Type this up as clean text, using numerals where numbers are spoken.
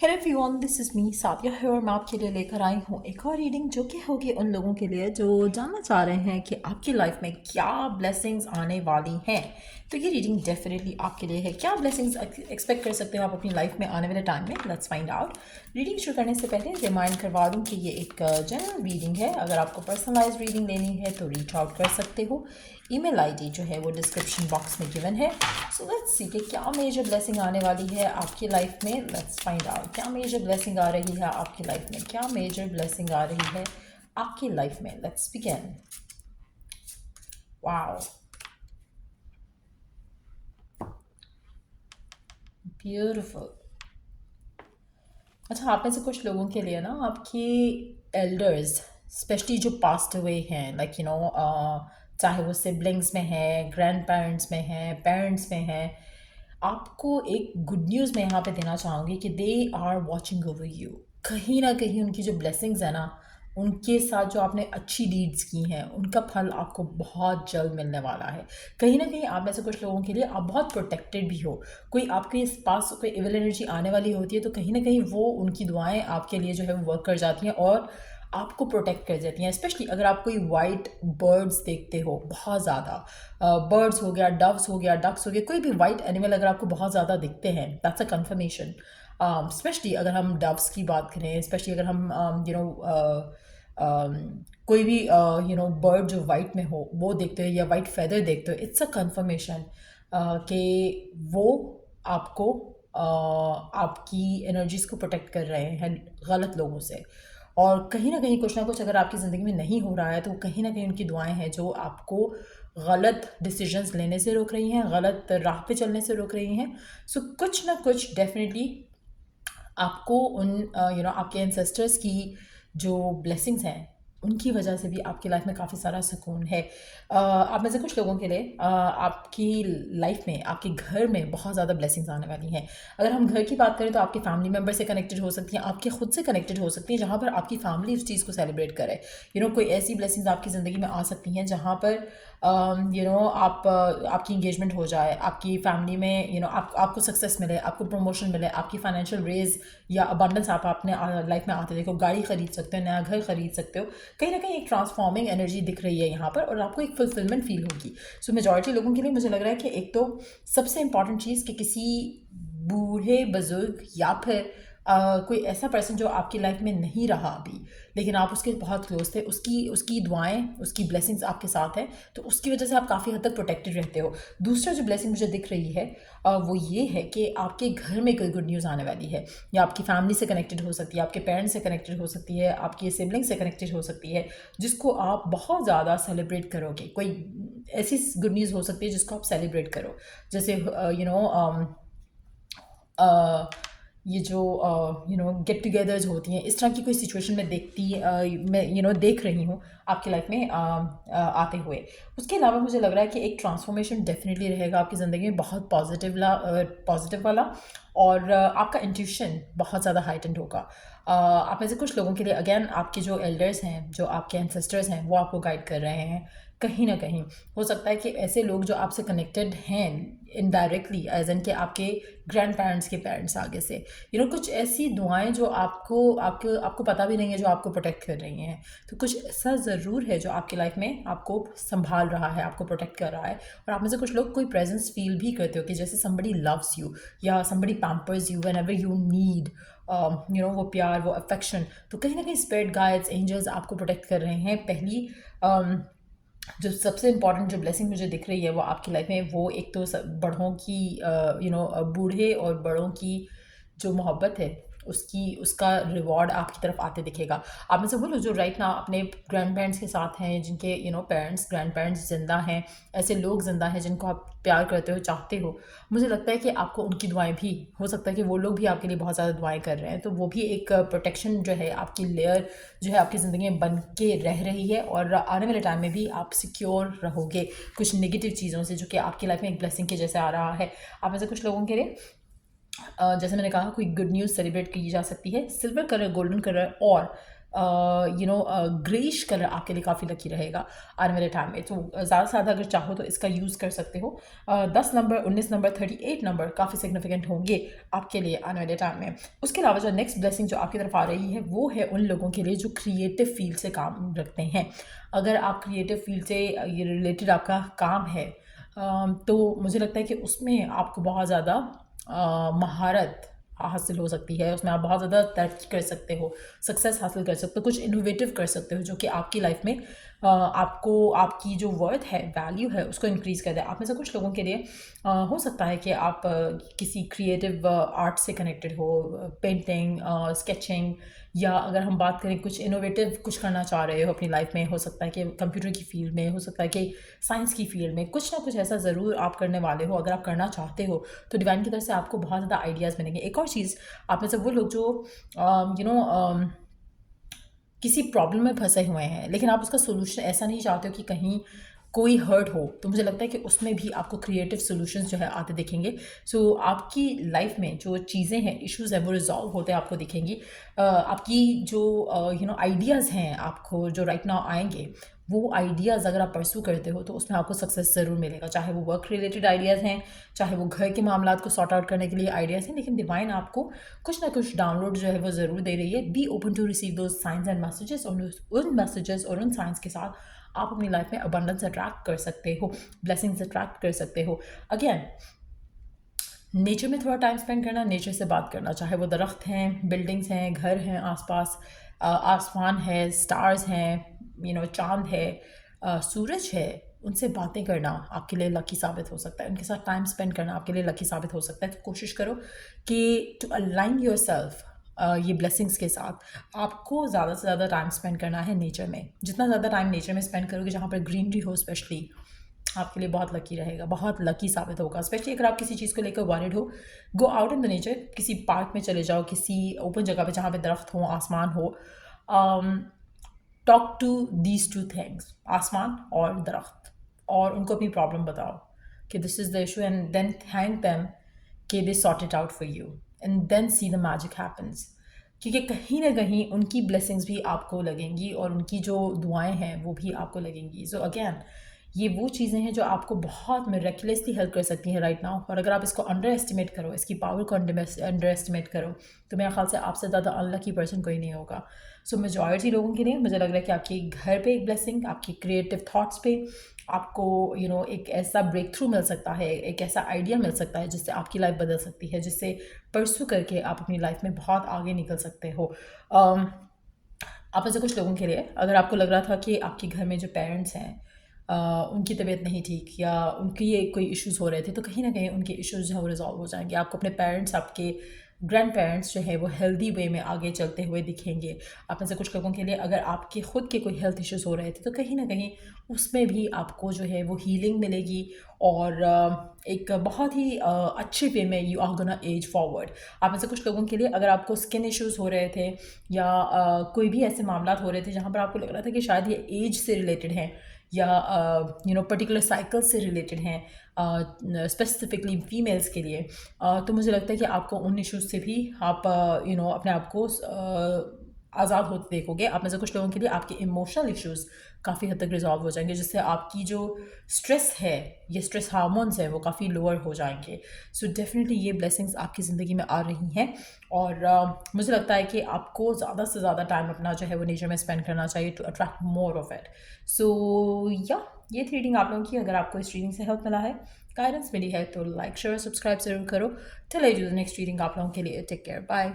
Hello everyone, this is me Sadia है और मैं आपके लिए लेकर आई हूँ एक और रीडिंग जो कि होगी उन लोगों के लिए जो जानना चाह रहे हैं कि आपकी लाइफ में क्या ब्लेसिंग्स आने वाली हैं। तो ये रीडिंग डेफिनेटली आपके लिए है। क्या ब्लेसिंग्स एक्सपेक्ट कर सकते हो आप अपनी लाइफ में आने वाले टाइम में? Let's find out. रीडिंग शुरू करने से पहले रिमाइंड करवा दूँ कि ये एक जनरल रीडिंग है। अगर आपको पर्सनलाइज रीडिंग लेनी है तो रीच आउट कर सकते हो। ईमेल आईडी जो है वो डिस्क्रिप्शन बॉक्स में गिवन है। सो लेट्स सी कि क्या मेजर ब्लेसिंग आने वाली है आपकी लाइफ में। लेट्स फाइंड आउट क्या मेजर ब्लेसिंग आ रही है आपकी लाइफ में। क्या मेजर ब्लेसिंग आ रही है आपकी लाइफ में। Let's begin. Wow, beautiful. अच्छा, आप में से कुछ लोगों के लिए ना आपकी एल्डर्स, स्पेशली जो पास्ट अवे हैं, लाइक चाहे वो सिबलिंग्स में है, ग्रैंड पेरेंट्स में है, पेरेंट्स में है, आपको एक गुड न्यूज़ मैं यहाँ पे देना चाहूँगी कि they are watching over you. कहीं ना कहीं उनकी जो ब्लेसिंग्स है ना, उनके साथ जो आपने अच्छी डीड्स की हैं उनका फल आपको बहुत जल्द मिलने वाला है। कहीं ना कहीं आप में से कुछ लोगों के लिए आप बहुत प्रोटेक्टेड भी हो। कोई आपके इस पास कोई इविल एनर्जी आने वाली होती है तो कहीं ना कहीं वो उनकी दुआएं आपके लिए जो है वो वर्क कर जाती हैं और आपको प्रोटेक्ट कर देती हैं। स्पेशली अगर आप कोई वाइट बर्ड्स देखते हो बहुत ज़्यादा, बर्ड्स हो गया, डव्स हो गया, डक्स हो गया, कोई भी वाइट एनिमल अगर आपको बहुत ज़्यादा दिखते हैं, दैट्स अ कन्फर्मेशन। स्पेशली अगर हम डव्स की बात करें, स्पेशली अगर हम कोई भी बर्ड जो वाइट में हो वो देखते हो या वाइट फेदर देखते हो, इट्स अ कन्फर्मेशन कि वो आपको आपकी एनर्जीज़ को प्रोटेक्ट कर रहे हैं गलत लोगों से। और कहीं ना कहीं कुछ ना कुछ अगर आपकी ज़िंदगी में नहीं हो रहा है तो कहीं ना कहीं उनकी दुआएं हैं जो आपको गलत डिसीजंस लेने से रोक रही हैं, गलत राह पे चलने से रोक रही हैं। सो कुछ ना कुछ डेफिनेटली आपको उन आपके एंसेस्टर्स की जो ब्लेसिंग्स हैं उनकी वजह से भी आपकी लाइफ में काफ़ी सारा सुकून है। आप में से कुछ लोगों के लिए आपकी लाइफ में, आपके घर में बहुत ज़्यादा ब्लेसिंग्स आने वाली हैं। अगर हम घर की बात करें तो आपके फैमिली मेम्बर से कनेक्टेड हो सकती हैं, आपके खुद से कनेक्टेड हो सकती हैं, जहाँ पर आपकी फैमिली उस चीज़ को सेलिब्रेट करे। कोई ऐसी ब्लेसिंग्स आपकी ज़िंदगी में आ सकती हैं जहाँ पर आप आपकी इंगेजमेंट हो जाए, आपकी फैमिली में आपको सक्सेस मिले, आपको प्रमोशन मिले, आपकी फाइनेंशियल रेज या अबंडेंस आप अपने लाइफ में आते देखो, गाड़ी खरीद सकते हो, नया घर खरीद सकते हो। कहीं ना कहीं एक ट्रांसफॉर्मिंग एनर्जी दिख रही है यहाँ पर और आपको एक फुलफिलमेंट फील होगी। सो मेजॉरिटी लोगों के लिए मुझे लग रहा है कि एक तो सबसे इंपॉर्टेंट चीज़ कि किसी बूढ़े बुजुर्ग या फिर कोई ऐसा पर्सन जो आपकी लाइफ में नहीं रहा अभी लेकिन आप उसके बहुत क्लोज थे, उसकी उसकी दुआएं, उसकी ब्लेसिंग्स आपके साथ हैं, तो उसकी वजह से आप काफ़ी हद तक प्रोटेक्टेड रहते हो। दूसरा जो ब्लेसिंग मुझे दिख रही है वो ये है कि आपके घर में कोई गुड न्यूज़ आने वाली है, या आपकी फैमिली से कनेक्टेड हो सकती है, आपके पेरेंट्स से कनेक्टेड हो सकती है, आपकी सिबलिंग से कनेक्टेड हो सकती है, जिसको आप बहुत ज़्यादा सेलिब्रेट करोगे। कोई ऐसी गुड न्यूज़ हो सकती है जिसको आप सेलिब्रेट करो, जैसे ये जो गेट टुगेदर्स होती हैं, इस तरह की कोई सिचुएशन में मैं देख रही हूँ आपकी लाइफ में आते हुए। उसके अलावा मुझे लग रहा है कि एक ट्रांसफॉर्मेशन डेफिनेटली रहेगा आपकी ज़िंदगी में, बहुत पॉजिटिव वाला। और आपका इंट्यूशन बहुत ज़्यादा हाइटेंड होगा। आप में से कुछ लोगों के लिए अगेन आपके जो एल्डर्स हैं, जो आपके एंसेस्टर्स हैं, वो आपको गाइड कर रहे हैं। कहीं ना कहीं हो सकता है कि ऐसे लोग जो आपसे कनेक्टेड हैं इनडायरेक्टली, एज एन के आपके ग्रैंड पेरेंट्स के पेरेंट्स आगे से, कुछ ऐसी दुआएं जो आपको आपको आपको पता भी नहीं है जो आपको प्रोटेक्ट कर रही हैं। तो कुछ ऐसा ज़रूर है जो आपकी लाइफ में आपको संभाल रहा है, आपको प्रोटेक्ट कर रहा है। और आप में से कुछ लोग कोई प्रेजेंस फील भी करते हो कि जैसे somebody loves you या somebody pampers you whenever you need वो प्यार, वो अफेक्शन। तो कहीं ना कहीं स्पिरिट गाइड्स, एंजल्स आपको प्रोटेक्ट कर रहे हैं। पहली जो सबसे इम्पॉर्टेंट जो ब्लेसिंग मुझे दिख रही है वो आपकी लाइफ में, वो एक तो बड़ों की बूढ़े और बड़ों की जो मोहब्बत है उसका रिवॉर्ड आपकी तरफ आते दिखेगा। आप में से वो लोग जो राइट ना अपने ग्रैंड पेरेंट्स के साथ हैं, जिनके पेरेंट्स ग्रैंड पेरेंट्स ज़िंदा हैं, ऐसे लोग ज़िंदा हैं जिनको आप प्यार करते हो, चाहते हो, मुझे लगता है कि आपको उनकी दुआएं भी, हो सकता है कि वो लोग भी आपके लिए बहुत ज़्यादा दुआएं कर रहे हैं। तो वो भी एक प्रोटेक्शन जो है, आपकी लेयर जो है आपकी ज़िंदगी में बन के रह रही है। और आने वाले टाइम में भी आप सिक्योर रहोगे कुछ नेगेटिव चीज़ों से, जो कि आपकी लाइफ में एक ब्लेसिंग के जैसे आ रहा है। आप में से कुछ लोगों के लिए जैसे मैंने कहा, कोई गुड न्यूज़ सेलिब्रेट की जा सकती है। सिल्वर कलर, गोल्डन कलर और ग्रेइश कलर आपके लिए काफ़ी लकी रहेगा आने वाले टाइम में। तो ज़्यादा से ज़्यादा अगर चाहो तो इसका यूज़ कर सकते हो। 10 नंबर, 19 नंबर, 38 नंबर काफ़ी सिग्निफिकेंट होंगे आपके लिए आने वाले टाइम में। उसके अलावा जो नेक्स्ट ब्लेसिंग जो आपकी तरफ आ रही है वो है उन लोगों के लिए जो क्रिएटिव फील्ड से काम रखते हैं। अगर आप क्रिएटिव फील्ड से ये रिलेटेड आपका काम है, तो मुझे लगता है कि उसमें आपको बहुत ज़्यादा महारत हासिल हो सकती है। उसमें आप बहुत ज़्यादा तरक्की कर सकते हो, सक्सेस हासिल कर सकते हो, कुछ इनोवेटिव कर सकते हो जो कि आपकी लाइफ में आपको आपकी जो वर्थ है, वैल्यू है, उसको इंक्रीज़ कर दे। आप में से कुछ लोगों के लिए हो सकता है कि आप किसी क्रिएटिव आर्ट से कनेक्टेड हो, पेंटिंग, स्केचिंग, या अगर हम बात करें कुछ इनोवेटिव कुछ करना चाह रहे हो अपनी लाइफ में, हो सकता है कि कंप्यूटर की फील्ड में, हो सकता है कि साइंस की फील्ड में, कुछ ना कुछ ऐसा ज़रूर आप करने वाले हो। अगर आप करना चाहते हो तो डिवाइन की तरफ से आपको बहुत ज़्यादा आइडियाज़ मिलेंगे। एक और चीज़, आप में से वो लोग जो यू नो किसी प्रॉब्लम में फंसे हुए हैं लेकिन आप उसका सोल्यूशन ऐसा नहीं चाहते हो कि कहीं कोई हर्ट हो, तो मुझे लगता है कि उसमें भी आपको क्रिएटिव सॉल्यूशंस जो है आते दिखेंगे। सो आपकी लाइफ में जो चीज़ें हैं, इश्यूज़ हैं, वो रिजॉल्व होते आपको दिखेंगी। आपकी जो आइडियाज़ हैं आपको जो राइट नाउ आएंगे, वो आइडियाज़ अगर आप परस्यू करते हो तो उसमें आपको सक्सेस ज़रूर मिलेगा। चाहे वो वर्क रिलेटेड आइडियाज़ हैं, चाहे वो घर के मामलात को सॉर्ट आउट करने के लिए आइडियाज़ हैं, लेकिन डिवाइन आपको कुछ ना कुछ डाउनलोड जो है वो ज़रूर दे रही है। Be open to receive those signs and messages, और उन मैसेजेस और उन साइंस के साथ आप अपनी लाइफ में अबंडेंस अट्रैक्ट कर सकते हो, ब्लेसिंग्स अट्रैक्ट कर सकते हो। अगेन, नेचर में थोड़ा टाइम स्पेंड करना, नेचर से बात करना, चाहे वो दरख्त हैं, बिल्डिंग्स हैं, घर हैं आसपास, आसमान है, स्टार्स हैं, चांद है, सूरज है, उनसे बातें करना आपके लिए लकी साबित हो सकता है। उनके साथ टाइम स्पेंड करना आपके लिए लकी साबित हो सकता है। तो कोशिश करो कि टू अलाइन योर सेल्फ ये ब्लेसिंग्स के साथ आपको ज़्यादा से ज़्यादा टाइम स्पेंड करना है नेचर में। जितना ज़्यादा टाइम नेचर में स्पेंड करोगे, जहाँ पर ग्रीनरी हो स्पेशली, आपके लिए बहुत लकी रहेगा, बहुत लकी साबित होगा। स्पेशली अगर आप किसी चीज़ को लेकर वॉरिड हो, go out in the nature, किसी पार्क में चले जाओ, किसी ओपन जगह पे जहाँ पे दरख्त हो, आसमान हो। Talk to these two things, आसमान और दरख्त, और उनको अपनी प्रॉब्लम बताओ कि this is the issue, and then thank them कि they sort it out for you, and then see the magic happens. क्योंकि कहीं ना कहीं उनकी ब्लेसिंग्स भी आपको लगेंगी और उनकी जो दुआएं हैं वो भी आपको लगेंगी। सो अगेन, ये वो चीज़ें हैं जो आपको बहुत मिरेक्युलसली हेल्प कर सकती हैं राइट नाउ। और अगर आप इसको अंडर एस्टिमेट करो, इसकी पावर को अंडर एस्टिमेट करो, तो मेरे ख्याल से आपसे ज़्यादा अनलकी पर्सन कोई नहीं होगा। सो मेजॉरिटी लोगों के लिए मुझे लग रहा है कि आपके घर पे एक ब्लेसिंग, आपकी क्रिएटिव थॉट्स पे आपको एक ऐसा ब्रेक थ्रू मिल सकता है, एक ऐसा आइडिया मिल सकता है जिससे आपकी लाइफ बदल सकती है, जिससे परस्यू करके आप अपनी लाइफ में बहुत आगे निकल सकते हो। आप में से कुछ लोगों के लिए, अगर आपको लग रहा था कि आपके घर में जो पेरेंट्स हैं उनकी तबीयत नहीं ठीक, या उनकी ये कोई इश्यूज़ हो रहे थे, तो कहीं ना कहीं उनके इश्यूज़ जो है वो रिजॉल्व हो जाएंगे। आपको अपने पेरेंट्स, आपके ग्रैंड पेरेंट्स जो है वो हेल्दी वे में आगे चलते हुए दिखेंगे। आप में से कुछ लोगों के लिए अगर आपके ख़ुद के कोई हेल्थ इश्यूज़ हो रहे थे, तो कहीं ना कहीं उसमें भी आपको जो है वो हीलिंग मिलेगी, और एक बहुत ही अच्छे वे में you are gonna edge forward. आप में से कुछ लोगों के लिए अगर आपको स्किन इश्यूज़ हो रहे थे, या कोई भी ऐसे मामला हो रहे थे जहाँ पर आपको लग रहा था कि शायद ये एज से रिलेटेड हैं, या पर्टिकुलर साइकिल से रिलेटेड हैं, स्पेसिफिकली फीमेल्स के लिए, तो मुझे लगता है कि आपको उन इश्यूज़ से भी आप अपने आप को आज़ाद होते देखोगे। आप में से कुछ लोगों के लिए आपके इमोशनल इश्यूज़ काफ़ी हद तक रिजॉल्व हो जाएंगे, जिससे आपकी जो स्ट्रेस है, ये स्ट्रेस हार्मोन्स हैं, वो काफ़ी लोअर हो जाएंगे। सो डेफिनेटली ये ब्लेसिंग्स आपकी ज़िंदगी में आ रही हैं, और मुझे लगता है कि आपको ज़्यादा से ज़्यादा टाइम अपना जो है वो नेचर में स्पेंड करना चाहिए to attract more of it. So या ये थी रीडिंग आप लोगों की। अगर आपको इस रीडिंग से हेल्प मिला है, गाइडेंस मिली है, तो लाइक शेयर सब्सक्राइब ज़रूर करो। Till I do the next reading आप लोगों के लिए, टेक केयर, बाय।